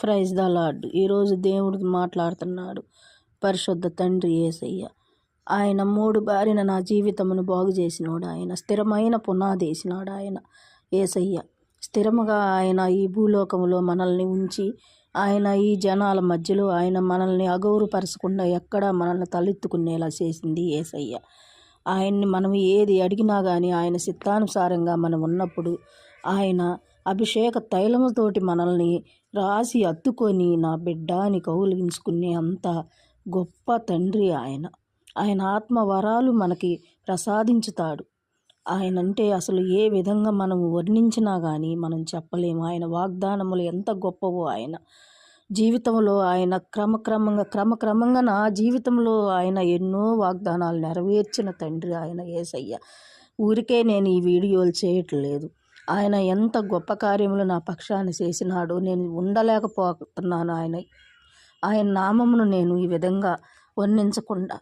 Praise the lord. ఈరోజు దేవుడు మాట్లాడుతున్నాడు. పరిశుద్ధ తండ్రి యేసయ్య, ఆయన మూడు బారిన నా జీవితమును బాగు చేసినాడు. ఆయన స్థిరమైన పునాది వేసినాడు. ఆయన యేసయ్య స్థిరముగా ఆయన ఈ భూలోకములో మనల్ని ఉంచి, ఆయన ఈ జనాల మధ్యలో ఆయన మనల్ని అగౌరవపరచకుండా ఎక్కడా మనల్ని తలెత్తుకునేలా చేసింది యేసయ్య. ఆయన్ని మనం ఏది అడిగినా కానీ ఆయన చిత్తానుసారంగా మనం ఉన్నప్పుడు ఆయన అభిషేక తైలముతోటి మనల్ని రాసి అత్తుకొని నా బిడ్డ అని కౌలించుకునే అంత గొప్ప తండ్రి ఆయన. ఆయన ఆత్మ వరాలు మనకి ప్రసాదించుతాడు. ఆయనంటే అసలు ఏ విధంగా మనం వర్ణించినా కానీ మనం చెప్పలేము. ఆయన వాగ్దానములు ఎంత గొప్పవో. ఆయన జీవితంలో ఆయన క్రమక్రమంగా నా జీవితంలో ఆయన ఎన్నో వాగ్దానాలు నెరవేర్చిన తండ్రి ఆయన యేసయ్య. ఊరికే నేను ఈ వీడియోలు చేయట్లేదు. ఆయన ఎంత గొప్ప కార్యములు నా పక్షాన చేసినాడో నేను ఉండలేకపోతున్నాను. ఆయన నామమును నేను ఈ విధంగా వర్ణించకుండా